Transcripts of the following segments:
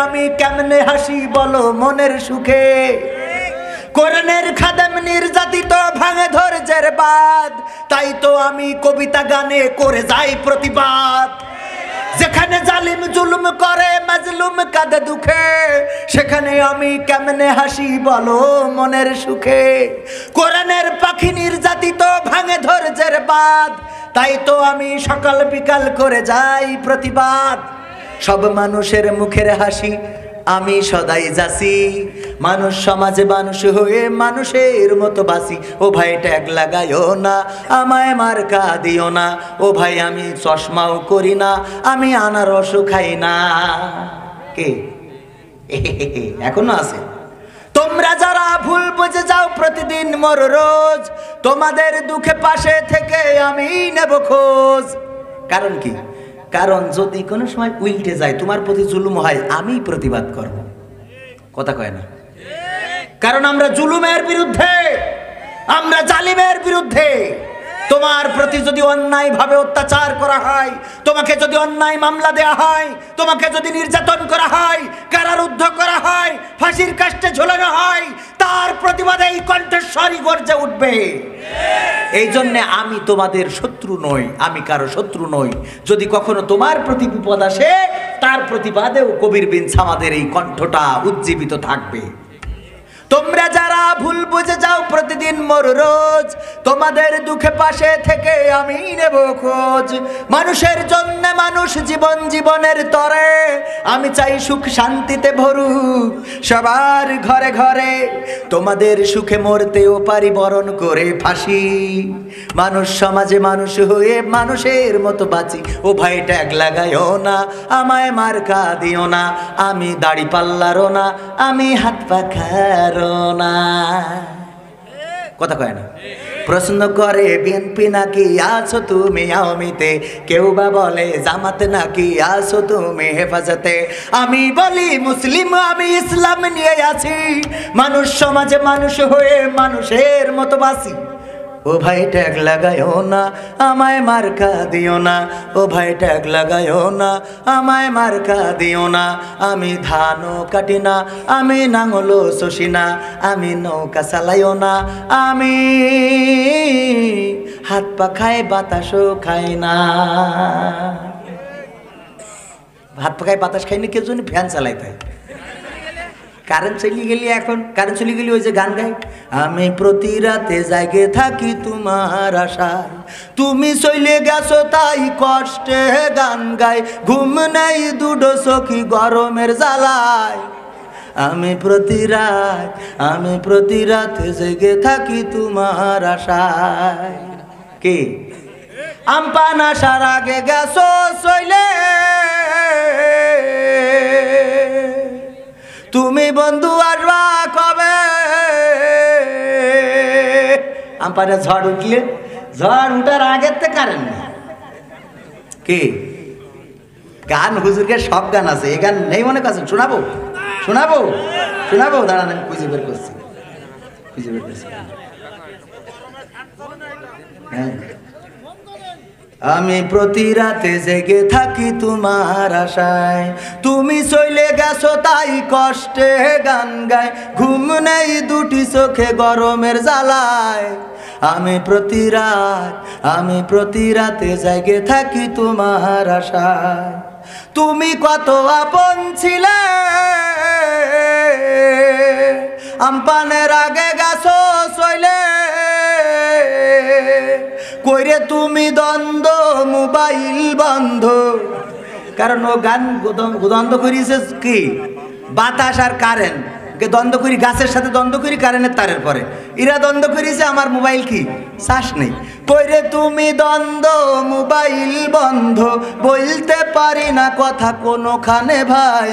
আমি কেমনে হাসি বলো মনের সুখে। কোরআনের খাদেম নির্যাতিত ভাঙে ধৈর্যের বাঁধ, তাই তো আমি কবিতা গানে করে যাই প্রতিবাদ। যেখানে জালিম জুলুম করে মাজলুম কাঁদে দুঃখে, সেখানে আমি কেমনে হাসি বলো মনের সুখে। কোরআনের পাখি নির্যাতিত ভাঙে ধৈর্যের বাঁধ, তাই তো আমি সকাল বিকাল করে যাই প্রতিবাদ। সব মানুষের মুখের হাসি আমি সদাই যাসি, মানুষ সমাজে মানুষ হয়ে মানুষের মতো বাসি। ও ভাই ট্যাগ লাগাইও না, আমায় মার্কা দিও না। ও ভাই আমি চশমাও করি না, আমি আনারসও খাই না। কে এখনো আছে? তোমরা যারা ভুল বুঝে যাও প্রতিদিন মর রোজ, তোমাদের দুঃখে পাশে থেকে আমি নেব খোঁজ। কারণ কি? কারণ যদি কোনো সময় উল্টে যায়, তোমার প্রতি জুলুম হয়, আমি প্রতিবাদ করব। কথা কয় না? কারণ আমরা জুলুমের বিরুদ্ধে, আমরা জালিমের বিরুদ্ধে। তোমার প্রতি যদি অন্যায় ভাবে অত্যাচার করা হয়, তোমাকে যদি অন্যায় মামলা দেয়া হয়, তোমাকে যদি নির্যাতন করা হয়, কারারুদ্ধ করা হয়, ফাঁসির কাস্টে ঝোলানো হয়, তার প্রতিবাদে এই কণ্ঠস্বরই গর্জে উঠবে। এই জন্যে আমি তোমাদের শত্রু নই, আমি কারো শত্রু নই। যদি কখনো তোমার প্রতি বিপদ আসে, তার প্রতিবাদেও কবির বিন সামাদের এই কণ্ঠটা উজ্জীবিত থাকবে। তোমরা যারা ভুল বুঝে যাও প্রতিদিন মোর রোজ, তোমাদের দুঃখে পাশে থেকে আমি নেব খোঁজ। মানুষের জন্য মানুষ জীবন জীবনের তরে, আমি চাই সুখ শান্তিতে ভরুক সবার ঘরে ঘরে। তোমাদের সুখে মরতেও পারি বরণ করে ফাঁসি, মানুষ সমাজে মানুষ হয়ে মানুষের মতো বাঁচি। ও ভাই ট্যাগ লাগাইও না, আমায় মার্কা দিও না, আমি দাড়ি পাল্লারও না, আমি হাত পাখার না। কথা কয় না? প্রশ্ন করে বিএনপি নাকি আছো তুমি আওয়ামীতে, কেউ বা বলে জামাতে নাকি আছো তুমি হেফাজতে। আমি বলি মুসলিম, আমি ইসলাম নিয়ে আছি, মানুষ সমাজে মানুষ হয়ে মানুষের মতো বাসি। ও ভাই ট্যাগ লাগাইও না, আমায় মার্কা দিও না। ও ভাই ট্যাগ লাগাইও না, আমায় মার্কা দিও না। আমি ধানও কাটি না, আমি নাঙলও চষি না, আমি নৌকা চালাইও না, আমি হাত পা খাই বাতাসও খাই না। হাত পা খাই বাতাস খাইনি কেউ জন্য ফ্যান চালাইতে হয়। কারেন্ট চলে গেলি, এখন কারেন্ট চলে গেলি, ওই যে গান গাই, আমি প্রতি রাতে জাগে থাকি তোমার আশায়, তুমি চলে গেছো তাই কষ্টে গান গাই, ঘুম নেই দুটো চোখি গরমের জ্বালায়। আমি প্রতি রাতে জেগে থাকি তোমার আশায়। কি আমপান আসার আগে গেছো চলে, তুমি বন্ধু আসবা কবে? আমপানে ঝড় উঠলে, ঝড় উঠার আগের থেকে কারেন্ট নেই। কি গান হুজুরকে সব গান আছে, এই গান নেই মনে করছেন? শোনাবো শোনাবো শোনাবো, দাঁড়ান আমি খুঁজে বের করছি। হ্যাঁ, আমি প্রতি রাতে জেগে থাকি তোমার আশায়, তুমি চলে গেছো তাই কষ্টে গান গায়, ঘুম নেই দুটি চোখে গরমের জ্বালায়। আমি প্রতি রাতে জেগে থাকি তোমার আশায়। তুমি কত আপন ছিলে, আমপানের আগে গেছো চলে, কইরে তুমি দ্বন্দ্ব মোবাইল বন্ধ। কারণ ও গান দ্বন্দ্ব করিছে কি, বাতাস আর কারেন্ট কে দ্বন্দ্ব করি, গাছের সাথে দ্বন্দ্ব করি কারেন্টের তারের পরে, এরা দ্বন্দ্ব করিছে আমার মোবাইল কি শ্বাস নেই। কইরে তুমি দ্বন্দ্ব মোবাইল বন্ধ, বলতে পারি না কথা কোনোখানে ভাই।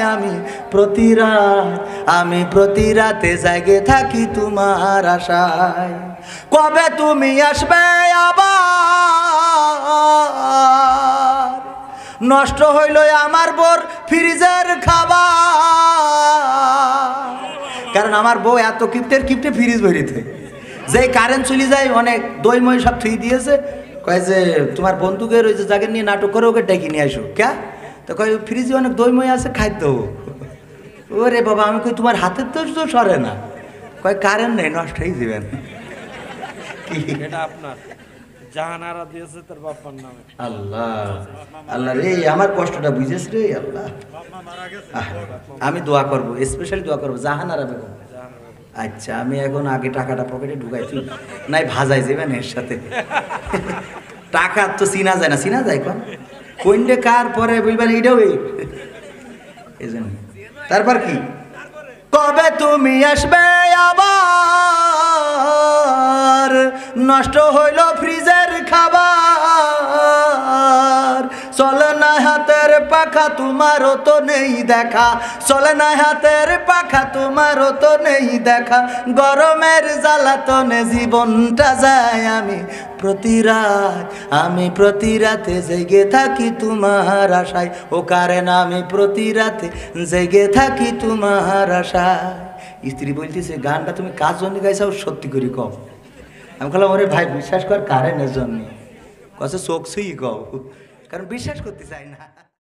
আমি প্রতি রাতে জাগে থাকি তোমার আশায়, কবে তুমি আসবে আবার? নষ্ট হইল আমার বোর ফ্রিজের খাবার, কারণ আমার বউ এত কিপ্টে ফ্রিজ ভরিতে, যে কারেন্ট চলে যায় অনেক দই মই সব থুই দিয়েছে। কয় যে তোমার বন্ধুকের ওই যে জায়গা নিয়ে নাটক করে ওকে ডেকে নিয়ে আসো। ক্যা? তো কয় ফ্রিজে অনেক দই মই আছে, খাই দেবো। ওরে বাবা, আমি কই তোমার হাতের তো সরে না। কয় কারেন্ট নেই, নষ্ট হয়ে যাবেন। কি এটা আপনার জাহানারা দিয়েছে তার বাবার নামে। আল্লাহ, আল্লাহ রে, আমার কষ্টটা বুঝেছ রে আল্লাহ। আমি দোয়া করব, স্পেশালি দোয়া করবো জাহানারা বেগম। আচ্ছা, আমি এখন আগে টাকাটা পকেটে ঢুকাইছি, নাই ভাজাই যাবেন এর সাথে। টাকা তো চিনা যায় না, চিনা যায় কোন কোনটা কার পরে বলবেন এইটাও এই জন্য। তারপর কি, কবে তুমি আসবে আবার, নষ্ট হইল ফ্রিজের খাবার, চলে না হাতের পাখা তোমারও তো নেই দেখা, চলে না হাতের পাখা তোমারও তো নেই দেখা, গরমের জ্বালাতনে জীবনটা যায়, আমি প্রতি রাতে জেগে থাকি তোমার আশায়, ও কারেন আমি প্রতি রাতে জেগে থাকি তোমার আশায়। স্ত্রী বলতেছে গানটা তুমি কার জন্য গাইছাও, সত্যি করে কও। আমি বললাম ওরে ভাই বিশ্বাস কর কারেনের জন্য। কছে চোখ ছুঁই কও, কারণ বিশ্বাস করতে চাই না।